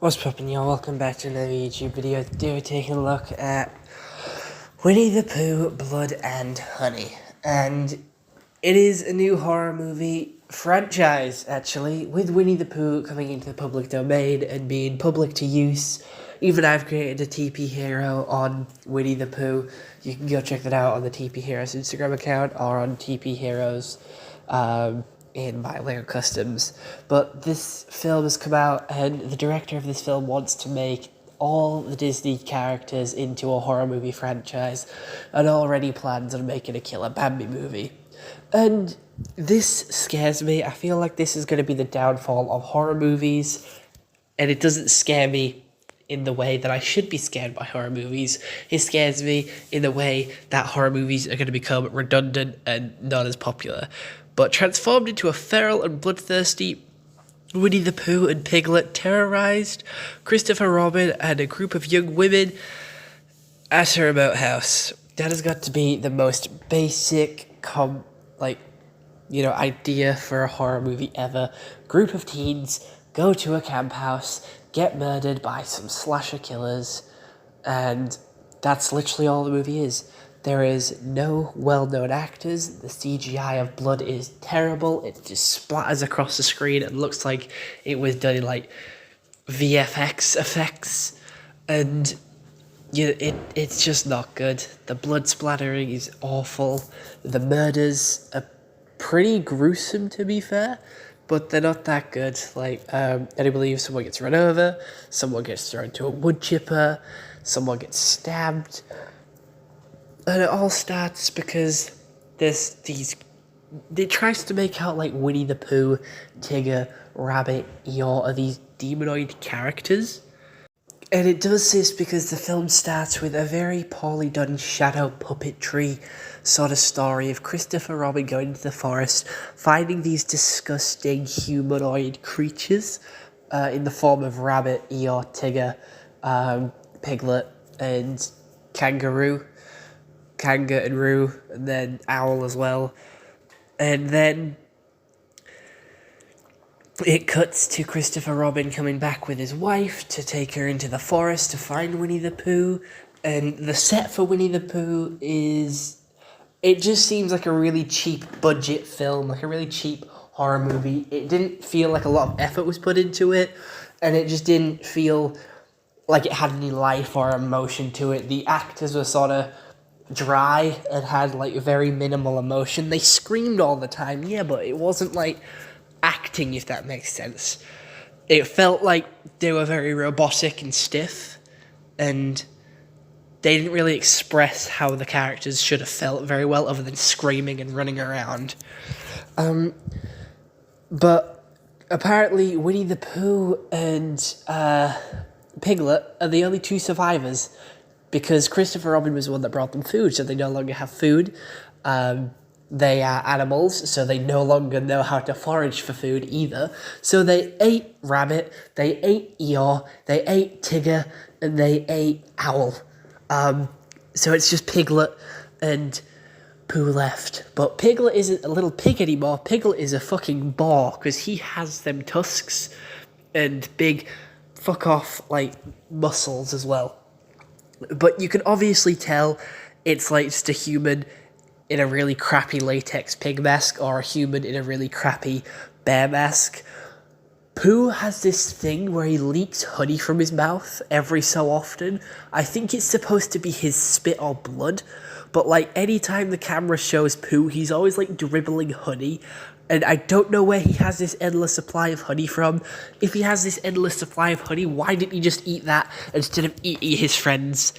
What's poppin', y'all? Welcome back to another YouTube video. Today we're taking a look at Winnie the Pooh, Blood and Honey. And it is a new horror movie franchise, actually, with Winnie the Pooh coming into the public domain and being public to use. Even I've created a TP Hero on Winnie the Pooh. You can go check that out on the TP Heroes Instagram account or on TP Heroes in my Lego Customs. But this film has come out, and the director of this film wants to make all the Disney characters into a horror movie franchise and already plans on making a Killer Bambi movie. And this scares me. I feel like this is going to be the downfall of horror movies, and it doesn't scare me in the way that I should be scared by horror movies. It scares me in the way that horror movies are going to become redundant and not as popular. But transformed into a feral and bloodthirsty, Winnie the Pooh and Piglet terrorized Christopher Robin and a group of young women at a remote house. That has got to be the most basic, idea for a horror movie ever. Group of teens go to a camp house, get murdered by some slasher killers, and that's literally all the movie is. There is no well-known actors. The CGI of blood is terrible. It just splatters across the screen and looks like it was done in like VFX effects, and it's just not good. The blood splattering is awful. The murders are pretty gruesome, to be fair, but they're not that good. I believe someone gets run over, someone gets thrown to a wood chipper, someone gets stabbed. And it all starts because it tries to make out like Winnie the Pooh, Tigger, Rabbit, Eeyore are these demonoid characters. And it does this because the film starts with a very poorly done shadow puppetry sort of story of Christopher Robin going into the forest, finding these disgusting humanoid creatures in the form of Rabbit, Eeyore, Tigger, Piglet, and Kangaroo. Kanga and Roo, and then Owl as well. And then it cuts to Christopher Robin coming back with his wife to take her into the forest to find Winnie the Pooh. And the set for Winnie the Pooh it just seems like a really cheap budget film, like a really cheap horror movie. It didn't feel like a lot of effort was put into it, and it just didn't feel like it had any life or emotion to it. The actors were sort of dry and had like very minimal emotion. They screamed all the time, yeah, but it wasn't like acting, if that makes sense. It felt like they were very robotic and stiff, and they didn't really express how the characters should have felt very well, other than screaming and running around. But apparently Winnie the Pooh and Piglet are the only two survivors, because Christopher Robin was the one that brought them food, so they no longer have food. They are animals, so they no longer know how to forage for food either. So they ate Rabbit, they ate Eeyore, they ate Tigger, and they ate Owl. So it's just Piglet and Pooh left. But Piglet isn't a little pig anymore. Piglet is a fucking boar, because he has them tusks and big fuck-off, muscles as well. But you can obviously tell it's like just a human in a really crappy latex pig mask, or a human in a really crappy bear mask. Pooh has this thing where he leaks honey from his mouth every so often. I think it's supposed to be his spit or blood, but anytime the camera shows Pooh, he's always dribbling honey. And I don't know where he has this endless supply of honey from. If he has this endless supply of honey, why didn't he just eat that instead of eating his friends?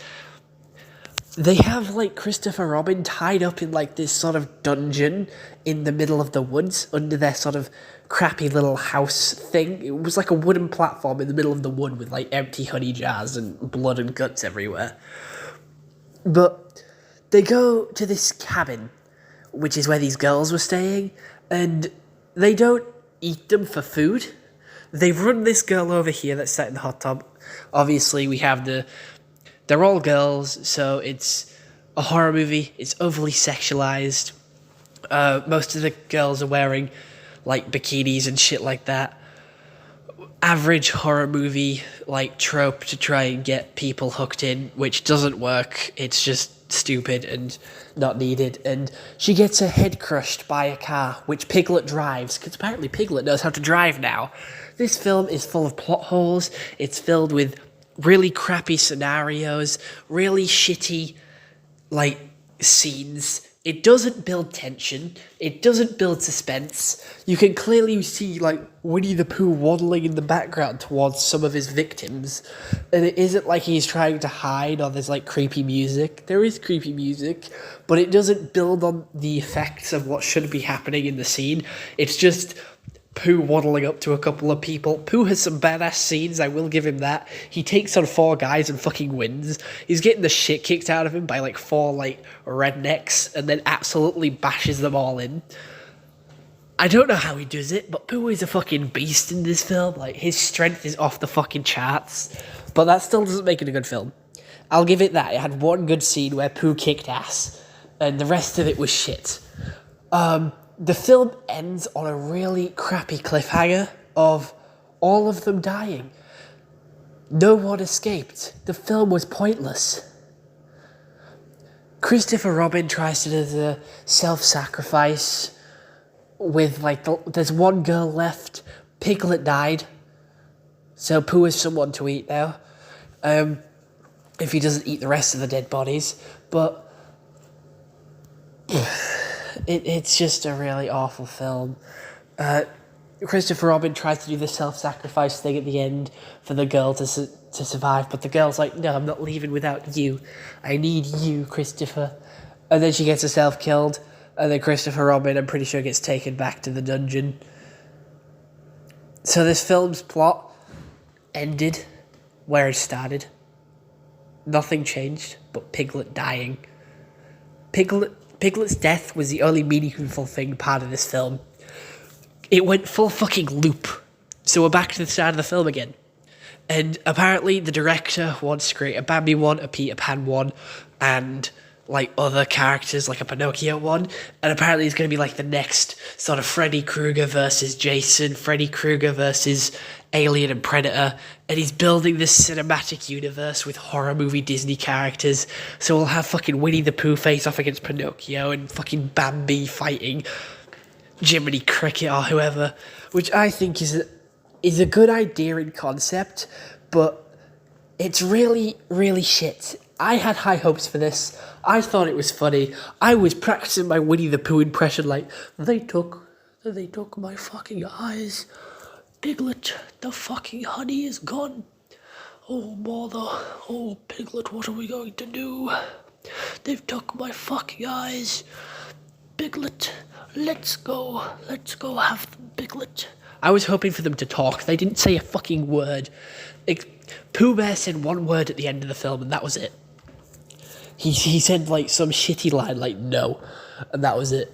They have, Christopher Robin tied up in, this sort of dungeon in the middle of the woods under their sort of crappy little house thing. It was like a wooden platform in the middle of the wood with, empty honey jars and blood and guts everywhere. But they go to this cabin, which is where these girls were staying, and they don't eat them for food. They run this girl over here that's sat in the hot tub. Obviously, they're all girls, so it's a horror movie. It's overly sexualized. Most of the girls are wearing, bikinis and shit like that. average horror movie like trope to try and get people hooked in, which doesn't work. It's just stupid and not needed. And she gets her head crushed by a car, which Piglet drives, because apparently Piglet knows how to drive now. This film is full of plot holes. It's filled with really crappy scenarios, really shitty, like, scenes. It doesn't build tension. It doesn't build suspense. You can clearly see, like, Winnie the Pooh waddling in the background towards some of his victims. And it isn't like he's trying to hide or there's, like, creepy music. There is creepy music, but it doesn't build on the effects of what should be happening in the scene. It's just Pooh waddling up to a couple of people. Pooh has some badass scenes, I will give him that. He takes on 4 guys and fucking wins. He's getting the shit kicked out of him by like 4 like rednecks and then absolutely bashes them all in. I don't know how he does it, but Pooh is a fucking beast in this film. Like, his strength is off the fucking charts. But that still doesn't make it a good film. I'll give it that. It had one good scene where Pooh kicked ass, and the rest of it was shit. The film ends on a really crappy cliffhanger of all of them dying. No one escaped. The film was pointless. Christopher Robin tries to do the self-sacrifice with, like, there's one girl left. Piglet died. So Pooh is someone to eat now. If he doesn't eat the rest of the dead bodies. But it's just a really awful film. Christopher Robin tries to do the self-sacrifice thing at the end for the girl to survive, but the girl's like, no, I'm not leaving without you. I need you, Christopher. And then she gets herself killed, and then Christopher Robin, I'm pretty sure, gets taken back to the dungeon. So this film's plot ended where it started. Nothing changed, but Piglet dying. Piglet's death was the only meaningful part of this film. It went full fucking loop. So we're back to the start of the film again. And apparently the director wants to create a Bambi one, a Peter Pan one, and like other characters, like a Pinocchio one. And apparently it's going to be like the next sort of Freddy Krueger versus Jason, Freddy Krueger versus Alien and Predator. And he's building this cinematic universe with horror movie Disney characters. So we'll have fucking Winnie the Pooh face off against Pinocchio and fucking Bambi fighting Jiminy Cricket or whoever. Which I think is a good idea in concept, but it's really, really shit. I had high hopes for this. I thought it was funny. I was practicing my Winnie the Pooh impression like, they took my fucking eyes. Piglet, the fucking honey is gone. Oh, mother. Oh, Piglet, what are we going to do? They've took my fucking eyes. Piglet, let's go have them, Piglet. I was hoping for them to talk. They didn't say a fucking word. Pooh Bear said one word at the end of the film, and that was it. He said, like, some shitty line, like, no, and that was it.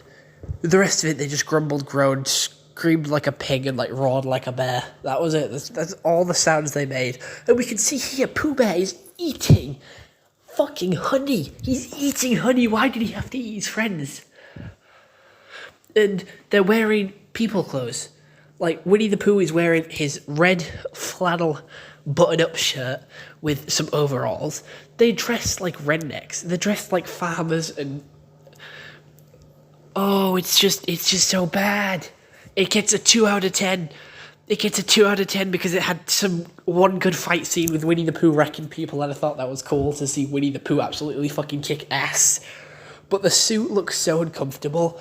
The rest of it, they just grumbled, groaned, screamed like a pig, and, like, roared like a bear. That was it. That's all the sounds they made. And we can see here, Pooh Bear is eating fucking honey. He's eating honey. Why did he have to eat his friends? And they're wearing people clothes. Like, Winnie the Pooh is wearing his red flannel button-up shirt with some overalls. They dress like rednecks. They're dressed like farmers and... Oh, it's just so bad. It gets a 2 out of 10. It gets a 2 out of 10 because it had one good fight scene with Winnie the Pooh wrecking people, and I thought that was cool to see Winnie the Pooh absolutely fucking kick ass. But the suit looks so uncomfortable,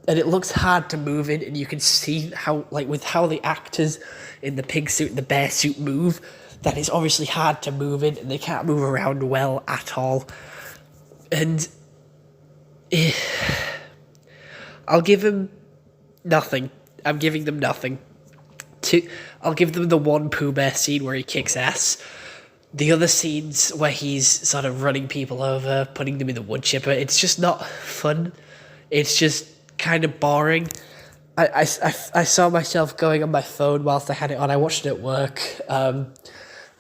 and it looks hard to move in, and you can see how, like, with how the actors in the pig suit and the bear suit move, that it's obviously hard to move in, and they can't move around well at all. And I'll give them nothing. I'm giving them nothing. I'll give them the one Pooh Bear scene where he kicks ass. The other scenes where he's sort of running people over, putting them in the wood chipper, it's just not fun. It's just kind of boring. I saw myself going on my phone whilst I had it on. I watched it at work,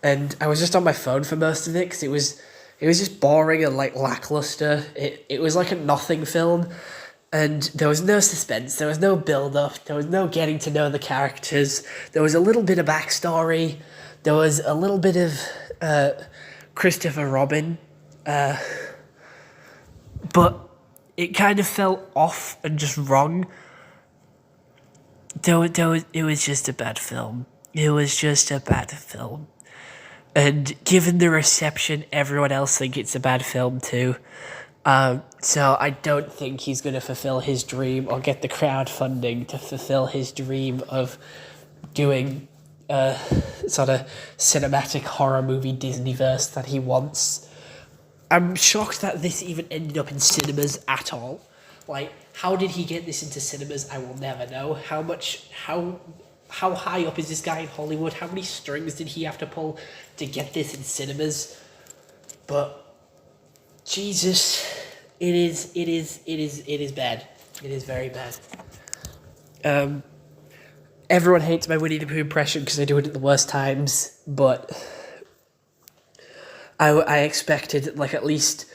and I was just on my phone for most of it because it was just boring and like lackluster. It was like a nothing film, And there was no suspense, there was no build-up, there was no getting to know the characters, there was a little bit of backstory, there was a little bit of Christopher Robin, but it kind of felt off and just wrong. It was just a bad film. It was just a bad film. And given the reception, everyone else thinks it's a bad film too. So I don't think he's going to fulfill his dream or get the crowdfunding to fulfill his dream of doing a sort of cinematic horror movie Disneyverse that he wants. I'm shocked that this even ended up in cinemas at all. Like, how did he get this into cinemas? I will never know. How high up is this guy in Hollywood? How many strings did he have to pull to get this in cinemas? But Jesus, it is bad. It is very bad. Everyone hates my Winnie the Pooh impression because I do it at the worst times, but I expected, like, at least,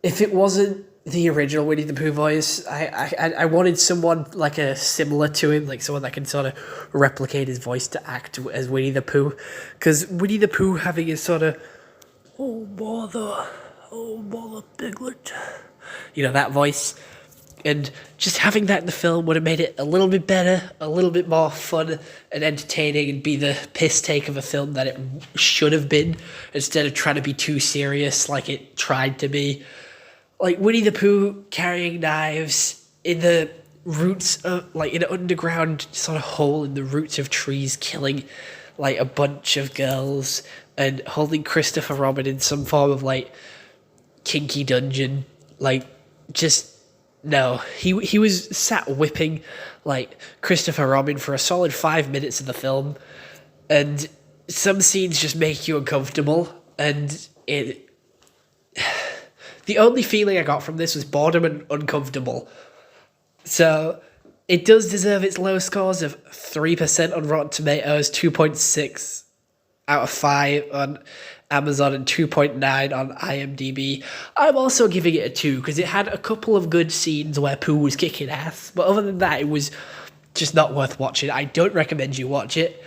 if it wasn't the original Winnie the Pooh voice, I wanted someone like similar to him, like someone that can sort of replicate his voice to act as Winnie the Pooh, because Winnie the Pooh having his sort of, oh bother, Piglet, you know, that voice, and just having that in the film would have made it a little bit better, a little bit more fun and entertaining, and be the piss take of a film that it should have been, instead of trying to be too serious like it tried to be. Like Winnie the Pooh carrying knives in the roots of, like, in an underground sort of hole in the roots of trees, killing like a bunch of girls, and holding Christopher Robin in some form of like kinky dungeon. Like, just no. He was sat whipping like Christopher Robin for a solid 5 minutes of the film, and some scenes just make you uncomfortable, and the only feeling I got from this was boredom and uncomfortable. So it does deserve its low scores of 3% on Rotten Tomatoes, 2.6 out of 5 on Amazon, and 2.9 on IMDb. I'm also giving it a 2 because it had a couple of good scenes where Pooh was kicking ass, but other than that, it was just not worth watching. I don't recommend you watch it.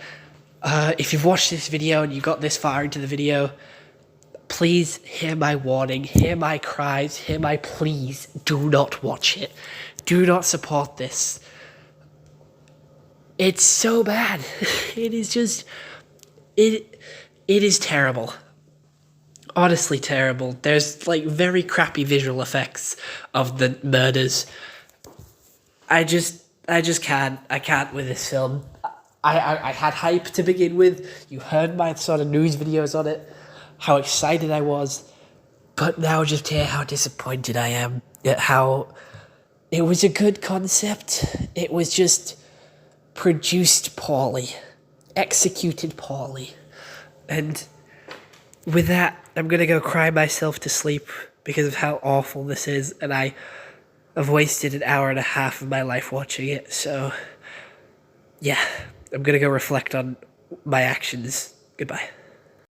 If you've watched this video and you got this far into the video, please hear my warning, hear my cries, hear my pleas. Do not watch it. Do not support this. It's so bad. It is just, it is terrible. Honestly terrible. There's like very crappy visual effects of the murders. I just can't. I can't with this film. I had hype to begin with. You heard my sort of news videos on it, how excited I was, but now just hear how disappointed I am at how it was a good concept. It was just produced poorly, executed poorly. And with that, I'm going to go cry myself to sleep because of how awful this is, and I have wasted an hour and a half of my life watching it. So, yeah, I'm going to go reflect on my actions. Goodbye.